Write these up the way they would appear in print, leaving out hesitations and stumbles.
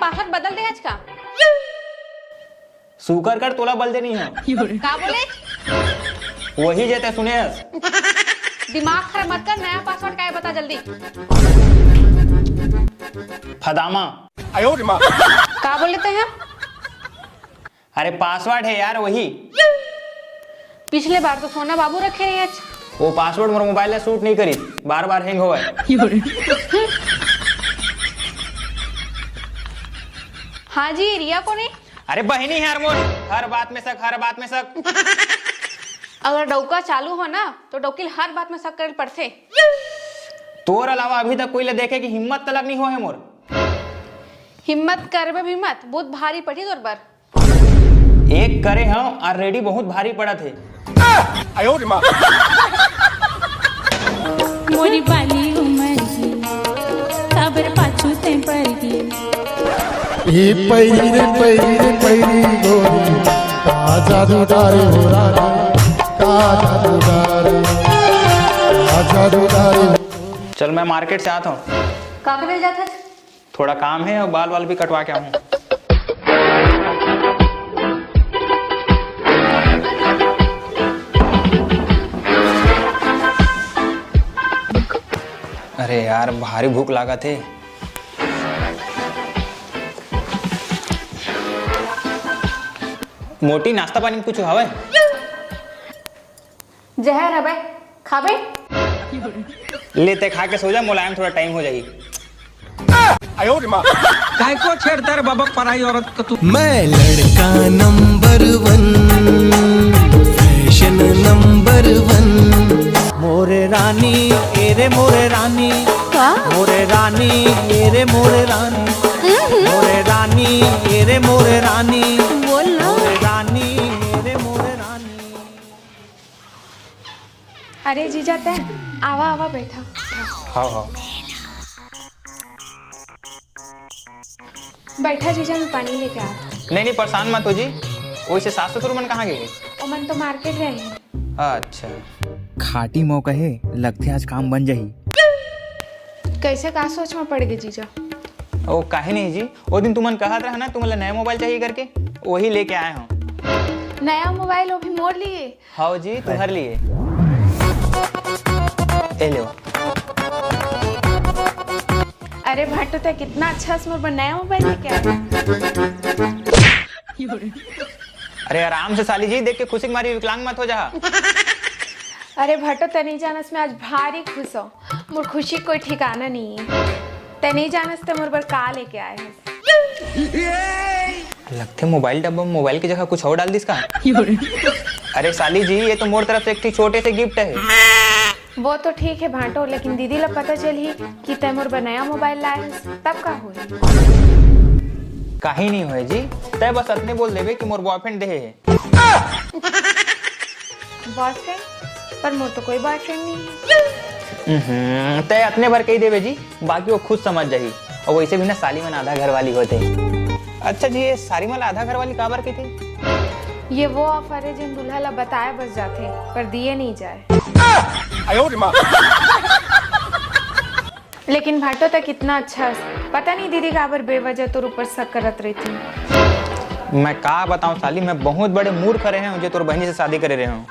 Password बदल दे आज का। सुकर कर तोला बल दे नहीं है। का बोले? वही जेते सुने। दिमाग खराब मत कर, नया पासवर्ड का है बता जल्दी। फदामा। का बोल लेते हैं? अरे पासवर्ड है यार वही। पिछले बार तो सोना बाबू रखे रहे आज। वो पासवर्ड मोर मोबाइल में सूट नहीं करी, बार बार हैंग होवे। हाँ जी, रिया को नहीं। अरे बहनी है यार मोर, हर बात में शक, हर बात में शक। अगर डौका चालू हो ना तो डौकिल हर बात में शक करे पड़ते। तोर अलावा अभी तक कोई ले देखे की हिम्मत तलक नहीं हो है मोर। हिम्मत करबे भी मत, बहुत भारी पड़ी तोर पर। एक करे हम ऑलरेडी बहुत भारी पड़ा थे। मोरी बाली उमर की खबर पाछू ते पर की ये पैरी रे गोरी का जादूदार हो रानी, का जादूदार। चल मैं मार्केट से आता हूँ। कहाँ पे जाता है? थोड़ा काम है और बाल वाल भी कटवा के आऊँ। अरे यार भारी भूख लगा थे। मोटी नाश्ता पानी में कुछ हवे? जहर है बे, खाबे? लेते खा के सो जा, मुलायम थोड़ा टाइम हो जाएगी। काय को छेड़ता रे बाबा पराई औरत को तू। मैं लड़का नंबर 1, फैशन नंबर 1। मोरे रानी एरे मोरे रानी, मोरे रानी एरे मोरे रानी, मोरे रानी एरे मोरे रानी, बोल ना। मोरे रानी एरे मोरे रानी। अरे जीजा ते आवा आवा बैठा। हाँ बैठा जीजा, मैं पानी लेके आ। नहीं परेशान मत हो जी। वैसे सास ससुर मन कहाँ गए? ओमन तो मार्केट गए हैं। अच्छा खाटी मौका है, लगते आज काम बन जाही। कैसे का सोच में पड़ गए जीजा? ओ काहे नहीं जी, वो दिन तुमन कहत रहा ना तुम्हें नया मोबाइल चाहिए करके, वही लेके आए हूँ। नया मोबाइल वो भी मोड़ लिए? हाँ जी तुम्हारे लिए। ए लो। अरे भाटो तो कितना अच्छा मोर नया मोबाइल लेके आया। अरे आराम से साली जी, देख के खुशी की मारी विकलांग मत हो जा। अरे भाटो ते नहीं जानस मैं आज भारी खुश हूँ। मोर खुशी कोई ठिकाना नहीं है। ते नहीं जानस ते मोर पर का लेके आए हैं। लगते मोबाइल डब्बा में मोबाइल की जगह कुछ और डाल दी इसका। अरे साली जी ये तो मोर तरफ से एक छोटे से गिफ्ट है। वो तो ठीक है भाटो, लेकिन दीदी ला पता चली कि ते मोर पर नया मोबाइल लाए तब का हुई? काहे नहीं हुए जी, तय बस अपने बोल देवे कि मोर बॉयफ्रेंड दे है। बॉयफ्रेंड? पर मोर तो कोई बॉयफ्रेंड नहीं है। तय अपने भर के ही देवे जी, बाकी वो खुद समझ जाही। और वैसे भी ना साली मन आधा घर वाली होते। अच्छा जी, ये सारी मन आधा घर वाली काबर की थी? ये वो ऑफर है जिन दुल्हा ला बताए बस जाते पर दिए नहीं जाए। लेकिन भाटो तक कितना अच्छा है। पता नहीं दीदी काबर बेवजह तो ऊपर शक करत रही थी। मैं का बताऊं साली, मैं बहुत बड़े मूर्ख रहे हूँ जो तोर बहनी से शादी करे रहे हूँ।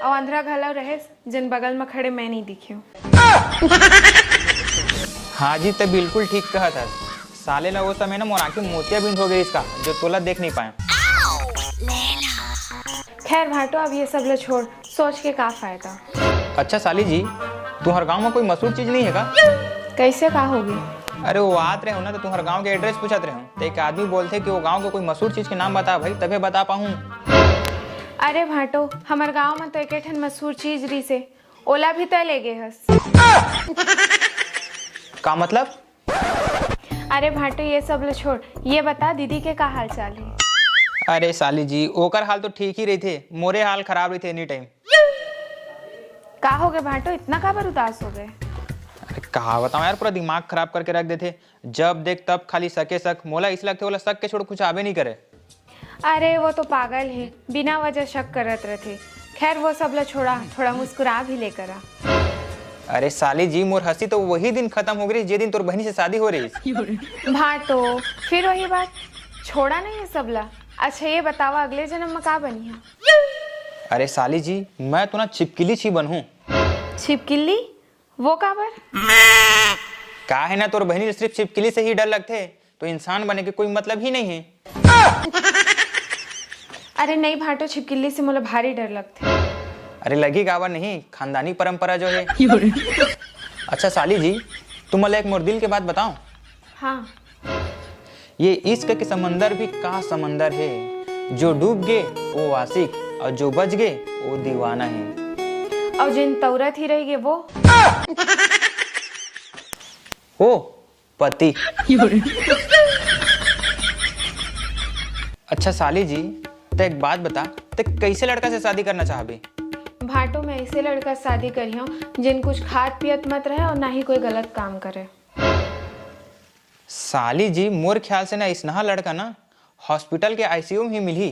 और अंधरा घला रहे जिन बगल में खड़े मैं नहीं दिखी हूँ। हाँ जी तो बिल्कुल ठीक कहा था। साले ला वो समय ना मोर आंखें मोतिया बिंद हो गई इसका, जो तोला देख नहीं पाया। खैर भाटो अब ये सब लो छोड़, सोच के का फायदा। अच्छा साली जी, तुम्हारे गांव में कोई मशहूर चीज नहीं है का? कैसे का होगी? अरे वो आत रहे हो ना तो तुम्हारे गांव के एड्रेस पूछत रहे हो, तो एक आदमी बोलते कि वो गांव के कोई मशहूर चीज के नाम बता भाई, तभी बता पाऊँ। अरे भाटो हमारे गांव में तो एक ठन मशहूर चीज रही से ओला भी तय ले गए हस। का मतलब? अरे भाटो ये सब लो छोड़, ये बता दीदी के का हाल चाल है? अरे साली जी ओकर हाल तो ठीक ही रही थे, मोरे हाल खराब रही थे एनी टाइम। का हो गए भाटो, इतना काबर उदास हो गए? अरे कहा बताऊं यार, पूरा दिमाग खराब करके रख देते। जब देख तब खाली सके शक, मोला इस लगते बोला शक के छोड़ कुछ आवे नहीं करे। अरे वो तो पागल है, बिना वजह शक करत रहते। खैर वो सब ला छोड़ा, थोड़ा मुस्कुरा भी लेकर आ। अरे साली जी, मोर हंसी तो वही दिन खत्म हो गई जे दिन तोर बहनी से शादी हो रही। भाटो फिर वही बात, छोड़ा नहीं है सबला। अच्छा ये बतावा अगले जन्म में का बनी है? अरे साली जी, मैं तो ना छिपकली छी बनूं। छिपकली? वो काबर? का है ना, तोर बहनी सिर्फ छिपकली से ही डर लगते, तो इंसान बने के कोई मतलब ही नहीं है। अरे नहीं भाटो, छिपकली से मुझे भारी डर लगते। अरे लगी गावा नहीं, खानदानी परंपरा जो है। अच्छा साली जी, तुम मला एक मोर दिल के बात बताओ। हाँ। ये इश्क के समंदर भी का समंदर है, जो डूब गए वो आशिक और जो बच गए वो दीवाना है। और जिन तौरत ही रहेगी वो ओ पति। अच्छा साली जी, तो एक बात बता, तो कैसे लड़का से शादी करना चाहबे? भाटो मैं ऐसे लड़का से शादी करी हूँ जिन कुछ खात पियत मत रहे और ना ही कोई गलत काम करे। साली जी, मोर ख्याल से ना इसनहा लड़का ना हॉस्पिटल के आईसीयू में ही मिली।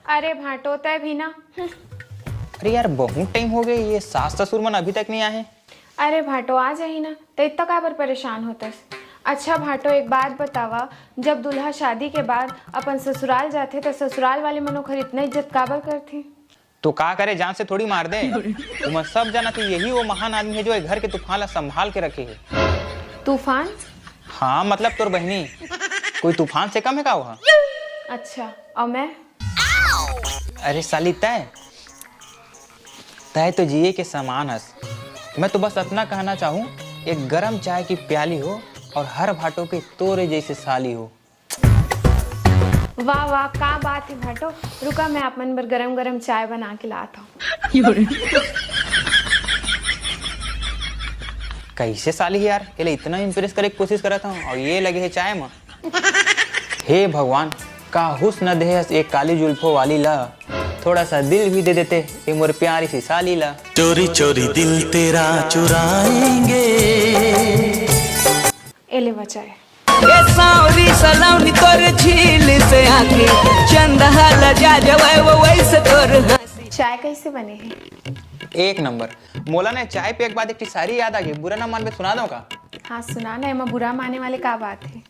अरे भाटो तय भी ना। अरे यार, बहुत टाइम हो गए, ये सास ससुर मन अभी तक नहीं आए। अरे भाटो आ जाही ना, तो इतना काबर परेशान होतस। अच्छा भाटो एक बात बतावा, जब दूल्हा शादी के बाद अपन ससुराल जाते तो ससुराल वाले मनोखर इतना इज्जत काबर करते? तो का करे, जान से थोड़ी मार दे। तुम सब जाना कि यही वो महान आदमी है जो घर के तूफान ला संभाल के रखे है। तूफान? हाँ मतलब तोर बहनी कोई तूफान से कम है का वहाँ? अच्छा और मैं? अरे साली, तय तय तो जिए के समान हस। मैं तो बस इतना कहना चाहूँ, एक गरम चाय की प्याली हो और हर भाटो के तोरे जैसे साली हो। वाह वाह, का बात है भाटो। रुका मैं आप मन पर गरम गरम चाय बना के लाता हूँ। कैसे साली यार, के लिए इतना इम्प्रेस करे की कोशिश करता हूँ और ये लगे है चाय में। हे भगवान, का हुस्न देहस एक काली जुल्फो वाली ला, थोड़ा सा दिल भी दे देते ये मोर प्यारी सी साली ला। चोरी चोरी दिल तेरा चुराएंगे। एले बचाए। ए सावरी सलावनी तोर झील से आके चंदा लजा जवाए वो वैसे तोर हंसी। चाय कैसे बने हैं? एक नंबर। मोला ने चाय पे एक बात एक सारी याद आ गई, बुरा ना मान पे सुना दो का? हाँ सुना ना, एमा बुरा माने वाले का बात है?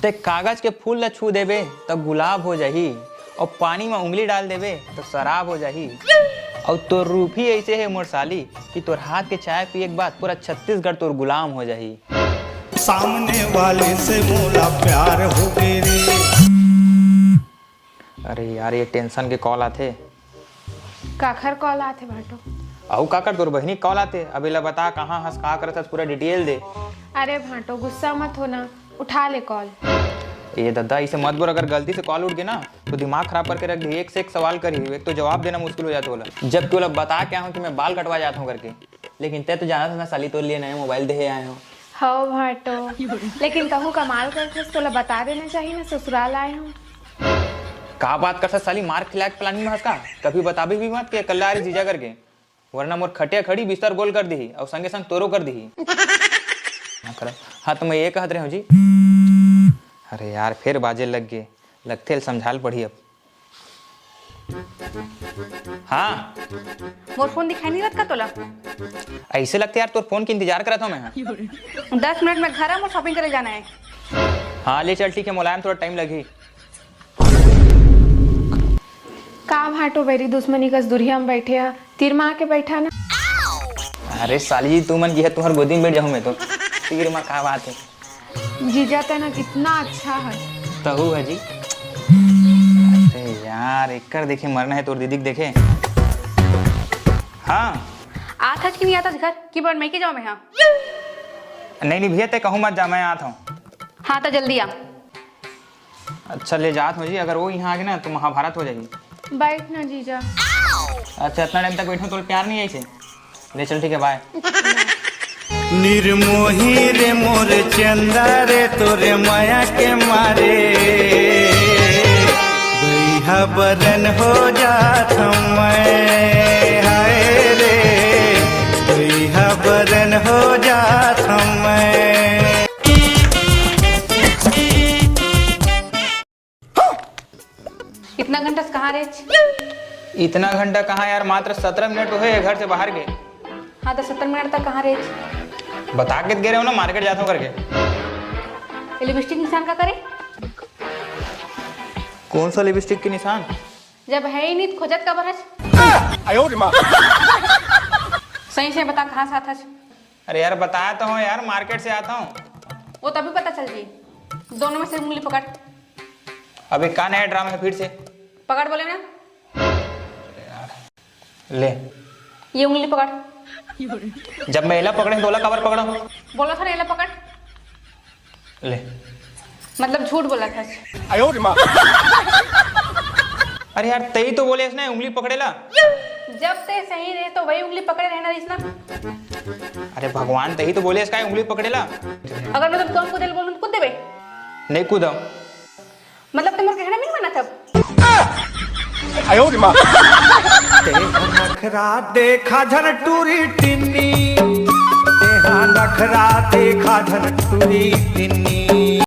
ते कागज के फूल ला छू देबे तो गुलाब हो जाही, और पानी में उंगली डाल देबे तो शराब हो जाही। और तोर रूप ही ऐसे है मोर साली कि तोर हाथ के चाय पिए एक बात पूरा छत्तीसगढ़ तोर गुलाम हो जाही। सामने वाले से मोला प्यार हो गए रे। अरे यार, ये टेंशन के कॉल आते। काखर कॉल आते भाटो? अहो काकर, तोर बहनी कॉल आते। अभी ला बता कहाँ हंस कहा करत पूरा डिटेल दे। अरे भाटो गुस्सा मत होना, उठा ले कॉल। ये दादा इसे मत बोल, अगर गलती से कॉल उठ गई ना तो दिमाग खराब करके रख दी। एक से एक सवाल करी, एक तो जवाब देना मुश्किल हो जाता बोला। जब बोला बता क्या हूँ कि मैं बाल कटवा जाता हूँ करके, लेकिन तय तो जाना था ना साली, तो लिए नया मोबाइल दे आए हो। हो भाटो, लेकिन कहूँ कमाल करते तो बता देना चाहिए ना, ससुराल आए हूँ। का बात कर साली, मार खिला के प्लानिंग में हंस का कभी बताबी भी मत कि कल आ रही जीजा करके, वरना मोर खटिया खड़ी बिस्तर गोल कर दी और संगे संग तोरो कर दी। हाँ तो मैं ये कहत रहे हूँ जी। अरे यार फिर बाजे लग गए, लगते समझाल पड़ी अब। हाँ मोर फोन दिखाई नहीं रहा तोला? ऐसे लगते यार तोर फोन की इंतजार करता हूँ मैं। 10 मिनट में घर है, शॉपिंग करे जाना है। हाँ ले चल ठीक है, मुलायम थोड़ा टाइम लगी। का भाटो बेरी दुश्मनी कस दुरिया में बैठे है, तीर माँ के बैठा ना। अरे साली जी, तू मन की है तुम्हारे गोदी में बैठ जाऊँ मैं तो। तीर माँ का बात है, जीजा तना कितना अच्छा है। तहु है जी। अरे यार एक कर देखे मरना है तोर दीदी देखे। हाँ आता कि नहीं आता घर की बार मैं के जाऊँ मैं? हाँ नहीं नहीं भैया, ते कहूँ मत जा, मैं आता हूँ। हाँ तो जल्दी आ। अच्छा ले जात हो जी, अगर वो यहाँ आ गए ना तो महाभारत हो जाएगी। बैठ ना जीजा। अच्छा इतना टाइम तक बैठो तो प्यार नहीं ऐसे। ले चल ठीक है, बाय। निर्मोही रे मोर चंदा रे तोरे माया के मारे, गईहा बरन हो जात मैं। हाय रे गईहा बरन हो जात मैं। इतना घंटा से कहाँ कहाँ रे? इतना घंटा कहाँ यार, मात्र 17 मिनट हुए हैं घर से बाहर गए। हाँ तो 70 मिनट तक कहाँ रे? बता के गए रहे हो ना, मार्केट जाता हूँ करके। ये लिपस्टिक निशान का करे? कौन सा लिपस्टिक की निशान? जब है ही नहीं तो खोजत का बरस। सही से बता कहाँ से आता है? अरे यार बताया तो हूँ यार, मार्केट से आता हूँ। वो तभी पता चल जी। दोनों में से उंगली पकड़। अभी का नया ड्रामा है फिर से? पकड़ बोले ना। ले ये उंगली पकड़। जब महिला पकड़े तोला कवर पकड़ा। बोला था ना ये पकड़। ले मतलब झूठ बोला था। अरे यार तई तो बोले इसने उंगली पकड़ेला। जब ते सही रहे तो वही उंगली पकड़े रहना इसना। अरे भगवान तही तो बोले इसका उंगली पकड़ेला। अगर मतलब तुम कूदे बोलूं तो कूद देबे? नहीं कूदा। मतलब तुम कहना नहीं माना तब। नखरा देखा झन टूरी टिन्नी, तेहा नखरा देखा झन टूरी टिन्नी।